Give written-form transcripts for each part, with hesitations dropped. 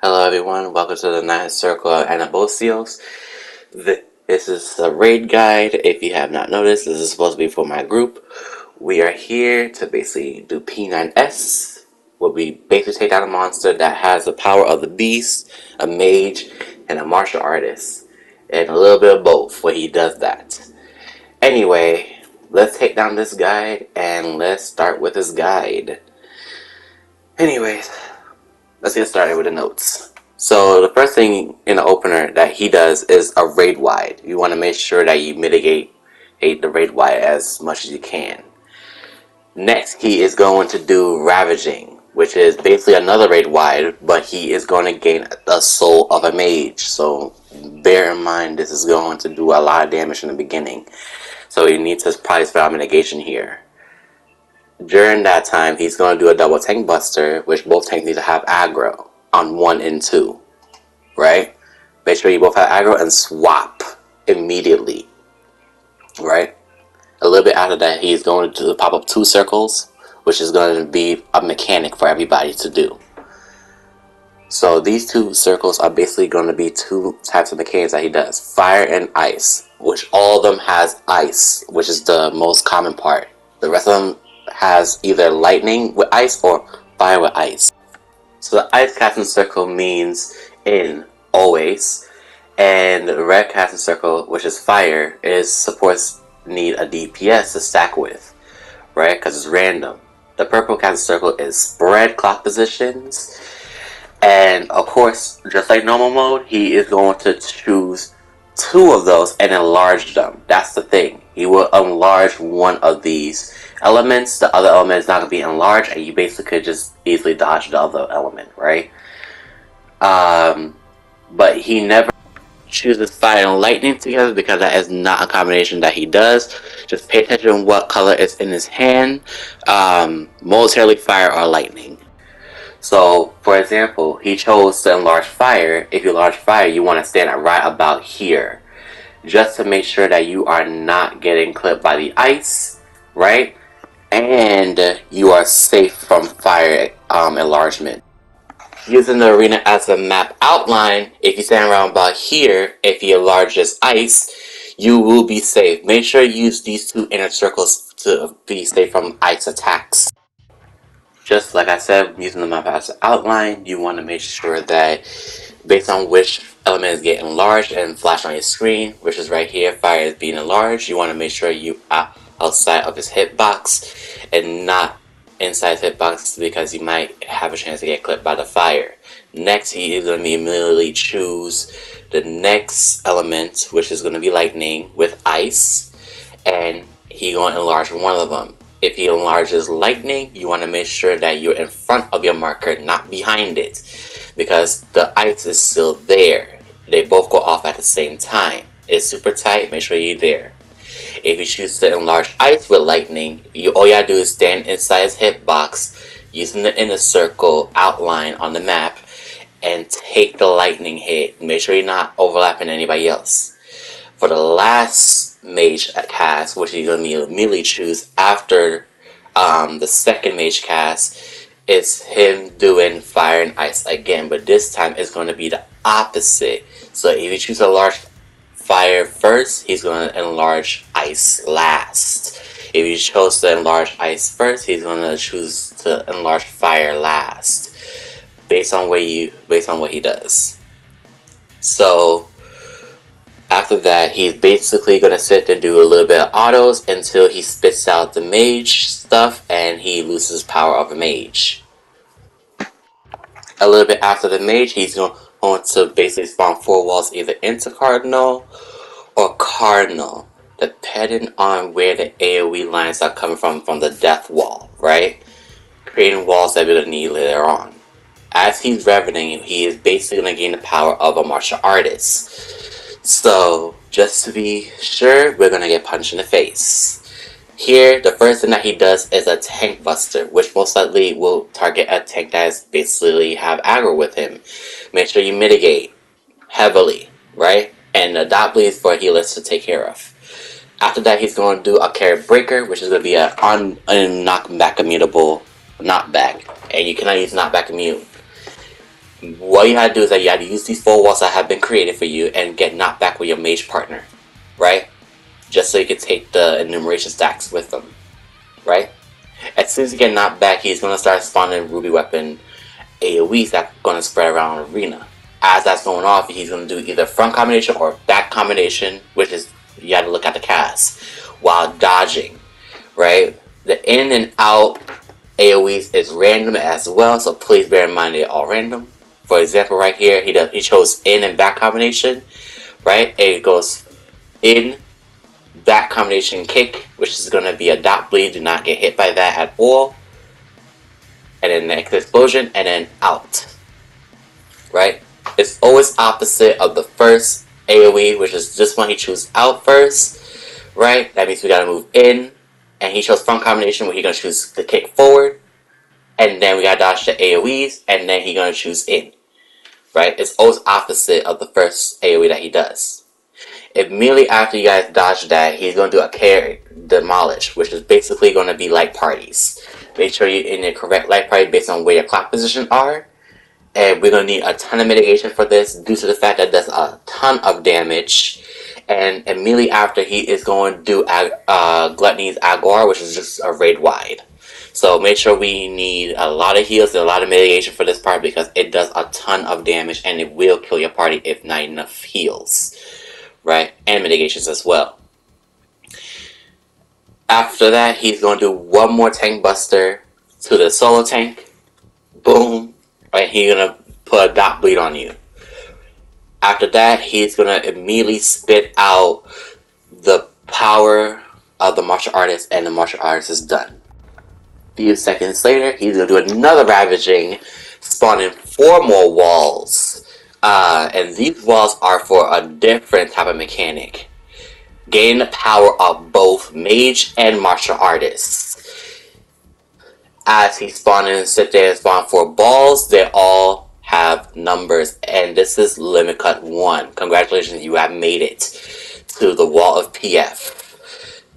Hello everyone, welcome to the Ninth Circle of Anabosios. This is a raid guide. If you have not noticed, this is supposed to be for my group. We are here to basically do P9S, where we basically take down a monster that has the power of the beast, a mage, and a martial artist. And a little bit of both when he does that. Anyway, let's take down this guide and let's start with this guide. Anyways, let's get started with the notes. So the first thing in the opener that he does is a raid wide. You want to make sure that you mitigate the raid wide as much as you can. Next, he is going to do ravaging, which is basically another raid wide, but he is going to gain the soul of a mage. So bear in mind this is going to do a lot of damage in the beginning. So you need to probably spell mitigation here. During that time, he's going to do a double tank buster, which both tanks need to have aggro on 1 and 2, right? Make sure you both have aggro and swap immediately, right? A little bit after that, he's going to pop up 2 circles, which is going to be a mechanic for everybody to do. So these 2 circles are basically going to be 2 types of mechanics that he does. Fire and ice, which all of them has ice, which is the most common part. The rest of them has either lightning with ice or fire with ice. So the ice casting circle means in always, and the red casting circle, which is fire, is supposed to need a DPS to stack with, right? Because it's random. The purple casting circle is spread clock positions, and of course, just like normal mode, he is going to choose 2 of those and enlarge them. That's the thing. He will enlarge one of these elements. The other element is not going to be enlarged, and you basically could just easily dodge the other element, right? But he never chooses fire and lightning together because that is not a combination that he does. Just pay attention to what color is in his hand. Momentarily fire or lightning. So, for example, he chose to enlarge fire. If you enlarge fire, you want to stand right about here, just to make sure that you are not getting clipped by the ice, right? And you are safe from fire enlargement. Using the arena as a map outline, if you stand around about here, if you enlarge this ice, you will be safe. Make sure you use these 2 inner circles to be safe from ice attacks. Just like I said, using the map as an outline, you want to make sure that based on which element is getting enlarged and flash on your screen, which is right here, fire is being enlarged, you want to make sure you are outside of his hitbox and not inside his hitbox, because you might have a chance to get clipped by the fire. Next, he is going to immediately choose the next element, which is going to be lightning with ice, and he's going to enlarge one of them. If he enlarges lightning, you want to make sure that you're in front of your marker, not behind it, because the ice is still there. They both go off at the same time. It's super tight, make sure you're there. If you choose to enlarge ice with lightning, all you gotta do is stand inside his hitbox using the inner circle outline on the map and take the lightning hit. Make sure you're not overlapping anybody else. For the last mage cast, which you're going to immediately choose after the second mage cast, is him doing fire and ice again, but this time it's going to be the opposite. So if you choose to enlarge fire first, he's going to enlarge ice last. If you chose to enlarge ice first, he's going to choose to enlarge fire last, based on what he does. So after that, he's basically going to sit and do a little bit of autos until he spits out the mage stuff and he loses power of a mage. A little bit after the mage, he's going to basically spawn 4 walls either into Cardinal or Cardinal, depending on where the AoE lines are coming from the death wall, right? Creating walls that we're going to need later on. As he's revening, he is basically going to gain the power of a martial artist. So, just to be sure, we're going to get punched in the face. Here, the first thing that he does is a tank buster, which most likely will target a tank that is basically have aggro with him. Make sure you mitigate heavily, right? And the dot bleed is for healers to take care of. After that, he's going to do a carry breaker, which is going to be a knockback immutable knockback, and you cannot use knockback immune. what you gotta do is that you gotta use these 4 walls that have been created for you and get knocked back with your mage partner, right? Just so you can take the enumeration stacks with them, right? As soon as you get knocked back, he's gonna start spawning ruby weapon AoEs that's gonna spread around the arena. As that's going off, he's gonna do either front combination or back combination, which is, you gotta look at the cast, while dodging, right? The in and out AoEs is random as well, so please bear in mind they're all random. For example, right here, he chose in and back combination, right? And it goes in, back combination kick, which is going to be a dot bleed. Do not get hit by that at all. And then next explosion, and then out, right? It's always opposite of the first AoE, which is this one he chose out first, right? That means we got to move in, and he chose front combination where he's going to choose the kick forward, and then we got to dodge the AoEs, and then he's going to choose in. Right? It's always opposite of the first AoE that he does. Immediately after you guys dodge that, he's going to do a carry demolish, which is basically going to be light parties. Make sure you're in the correct light party based on where your clock positions are. And we're going to need a ton of mitigation for this due to the fact that there's a ton of damage. And immediately after, he is going to do Gluttony's Agor, which is just a raid wide. So make sure we need a lot of heals and a lot of mitigation for this part because it does a ton of damage and it will kill your party if not enough heals, right? And mitigations as well. After that, he's going to do one more tank buster to the solo tank. Boom. Right, he's going to put a dot bleed on you. After that, he's going to immediately spit out the power of the martial artist and the martial artist is done. Few seconds later, he's going to do another ravaging, spawning 4 more walls. And these walls are for a different type of mechanic. Gain the power of both mage and martial artists. As he spawned in and sit there and spawn 4 balls, they all have numbers. And this is limit cut 1. Congratulations, you have made it to the wall of PF.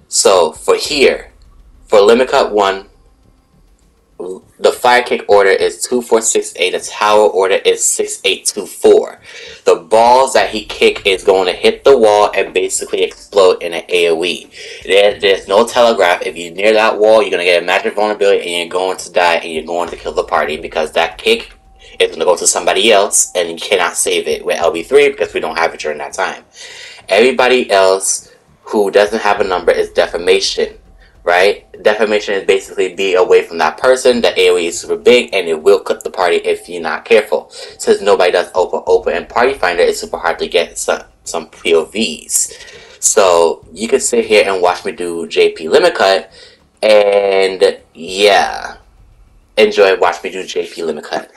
So for here, for limit cut 1, the fire kick order is 2468. The tower order is 6824. The balls that he kick is going to hit the wall and basically explode in an AoE. There's no telegraph. If you're near that wall, you're going to get a magic vulnerability and you're going to die and you're going to kill the party because that kick is going to go to somebody else and you cannot save it with LB3 because we don't have it during that time. Everybody else who doesn't have a number is defamation. Right? Defamation is basically be away from that person. The AoE is super big and it will cut the party if you're not careful. Since nobody does open and party finder, it's super hard to get some POVs. So you can sit here and watch me do JP limit cut and yeah, enjoy watch me do JP limit cut.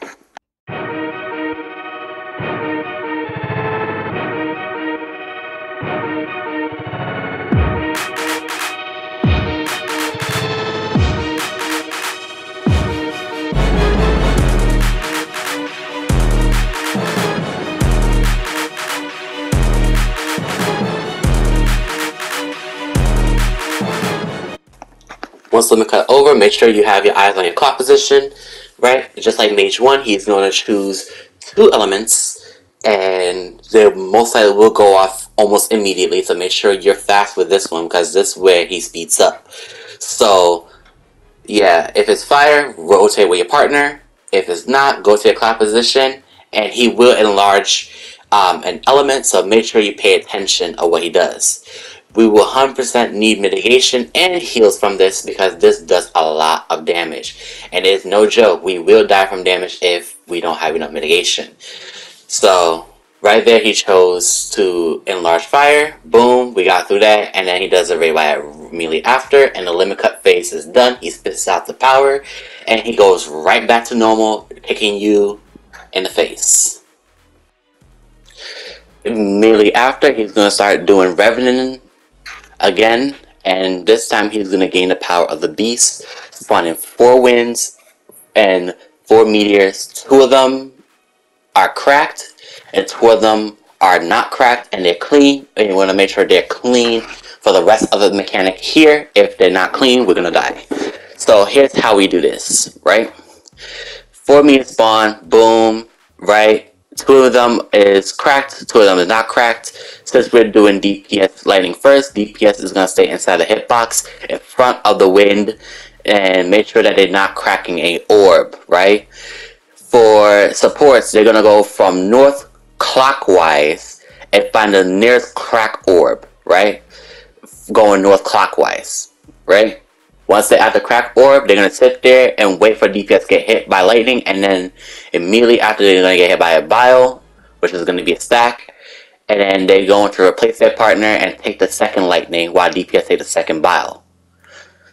Once limit cut over, make sure you have your eyes on your clock position, right? Just like Mage 1, he's going to choose 2 elements, and they most likely will go off almost immediately, so make sure you're fast with this one, because this is where he speeds up. So, yeah, if it's fire, rotate with your partner. If it's not, go to your clock position, and he will enlarge an element, so make sure you pay attention of what he does. We will 100% need mitigation and heals from this because this does a lot of damage. And it's no joke, we will die from damage if we don't have enough mitigation. So, right there he chose to enlarge fire. Boom, we got through that. And then he does a raid wire immediately after. And the limit cut phase is done. He spits out the power. And he goes right back to normal, kicking you in the face. Immediately after, he's going to start doing Revenant again, and this time he's going to gain the power of the beast, spawning 4 winds and 4 meteors. 2 of them are cracked and 2 of them are not cracked and they're clean, and you want to make sure they're clean for the rest of the mechanic here. If they're not clean, we're going to die. So here's how we do this, right? 4 meteors spawn, boom, right? Two of them is cracked, two of them is not cracked. Since we're doing DPS lightning first, DPS is going to stay inside the hitbox in front of the wind and make sure that they're not cracking a orb, right? For supports, they're going to go from north clockwise and find the nearest crack orb, right? Going north clockwise, right? Once they're at the crack orb, they're going to sit there and wait for DPS to get hit by lightning, and then immediately after they're going to get hit by a bile, which is going to be a stack, and then they're going to replace their partner and take the second lightning while DPS take the second bile.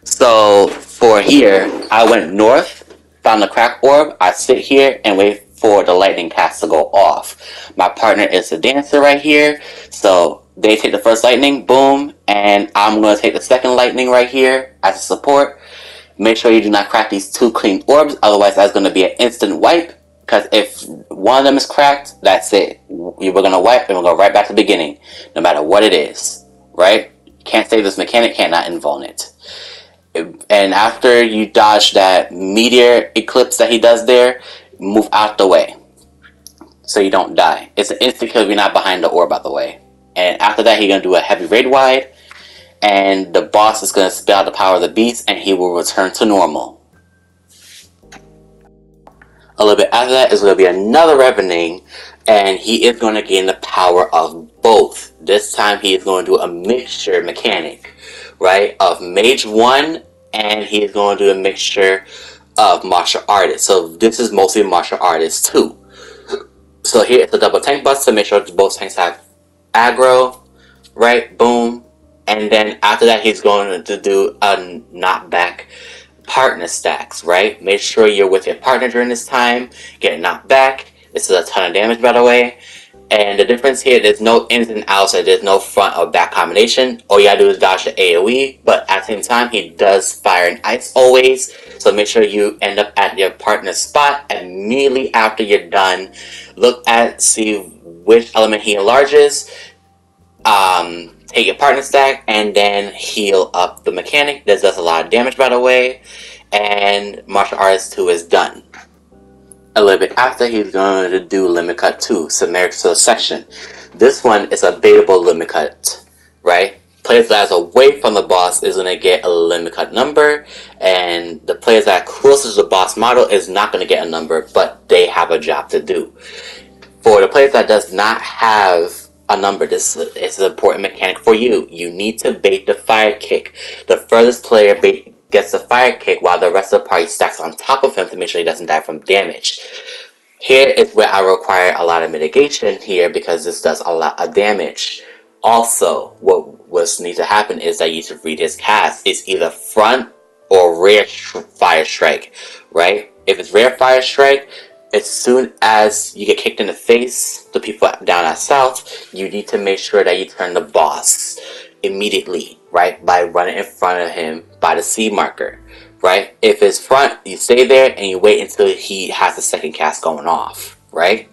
So for here, I went north, found the crack orb, I sit here and wait for the lightning cast to go off. My partner is the dancer right here, so they take the first lightning, boom, and I'm going to take the second lightning right here as a support. Make sure you do not crack these two clean orbs, otherwise that's going to be an instant wipe, because if one of them is cracked, that's it. We're going to wipe and we'll go right back to the beginning, no matter what it is, right? Can't save this mechanic, cannot invuln it. And after you dodge that meteor eclipse that he does there, move out the way so you don't die. It's an instant kill if you're not behind the orb, by the way. And after that, he's going to do a heavy raid wide, and the boss is going to spit out the power of the beast, and he will return to normal. A little bit after that is going to be another Revening, and he is going to gain the power of both. This time he is going to do a mixture mechanic, right, of Mage 1, and he is going to do a mixture of Martial Artist. So this is mostly Martial Artist 2. So here it's a double tank bust to make sure both tanks have aggro, right, boom. And then after that he's going to do a knockback partner stacks, right? Make sure you're with your partner during this time, get knocked back. This is a ton of damage, by the way. And the difference here, there's no ins and outs, so there's no front or back combination. All you gotta do is dodge the AoE, but at the same time, he does fire and ice always. So make sure you end up at your partner's spot immediately after you're done. Look at, see which element he enlarges. Take your partner stack and then heal up the mechanic. This does a lot of damage, by the way. And Martial Artist 2 is done. A little bit after, he's going to do Limit Cut 2, Summaric Section. This one is a baitable Limit Cut, right? Players that are away from the boss is going to get a Limit Cut number, and the players that are closest to the boss model is not going to get a number, but they have a job to do. For the players that does not have a number, this is an important mechanic for you. You need to bait the fire kick. The furthest player gets the fire kick while the rest of the party stacks on top of him to make sure he doesn't die from damage. Here is where I require a lot of mitigation here because this does a lot of damage. Also, what needs to happen is that you need to read his cast. It's either front or rear fire strike, right? If it's rear fire strike, as soon as you get kicked in the face, the people down at south, you need to make sure that you turn the boss immediately, right? By running in front of him by the C marker, right? If it's front, you stay there and you wait until he has the second cast going off, right?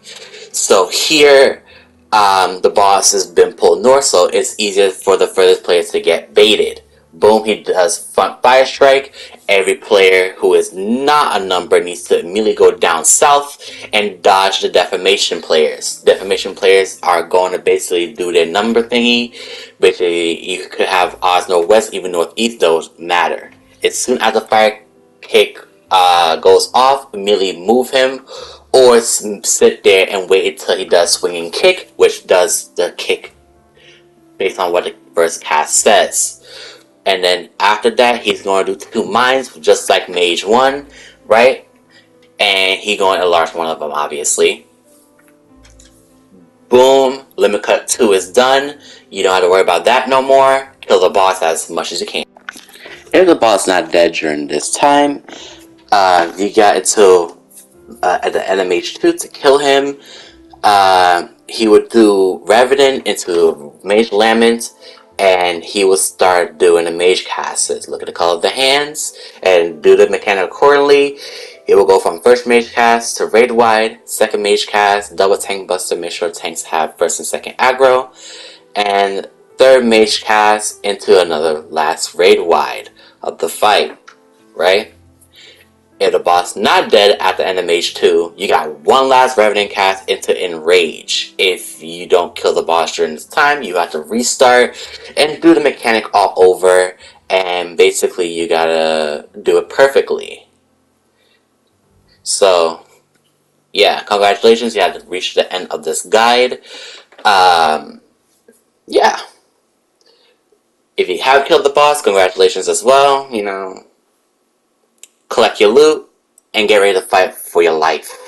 So here, the boss has been pulled north, so it's easier for the furthest players to get baited. Boom, he does front fire strike. Every player who is not a number needs to immediately go down south and dodge the defamation players. Defamation players are going to basically do their number thingy. Basically, you could have odds northwest, even northeast, those matter. As soon as the fire kick goes off, immediately move him or sit there and wait until he does swinging kick, which does the kick based on what the first cast says. And then after that, he's going to do 2 mines, just like Mage 1, right? And he's going to enlarge one of them, obviously. Boom, Limit Cut 2 is done. You don't have to worry about that no more. Kill the boss as much as you can. If the boss is not dead during this time, you got until at the end of Mage 2 to kill him. He would do Revenant into Mage Lament, and he will start doing the mage casts. Look at the color of the hands and do the mechanic accordingly. It will go from first mage cast to raid wide, second mage cast, double tank buster, make sure tanks have first and second aggro, and third mage cast into another last raid wide of the fight, right? If the boss not dead at the end of Mage 2, you got one last Revenant cast into Enrage. If you don't kill the boss during this time, you have to restart and do the mechanic all over, and basically you gotta do it perfectly. So, yeah, congratulations, you have to reach the end of this guide. Yeah. If you have killed the boss, congratulations as well, you know. Collect your loot, and get ready to fight for your life.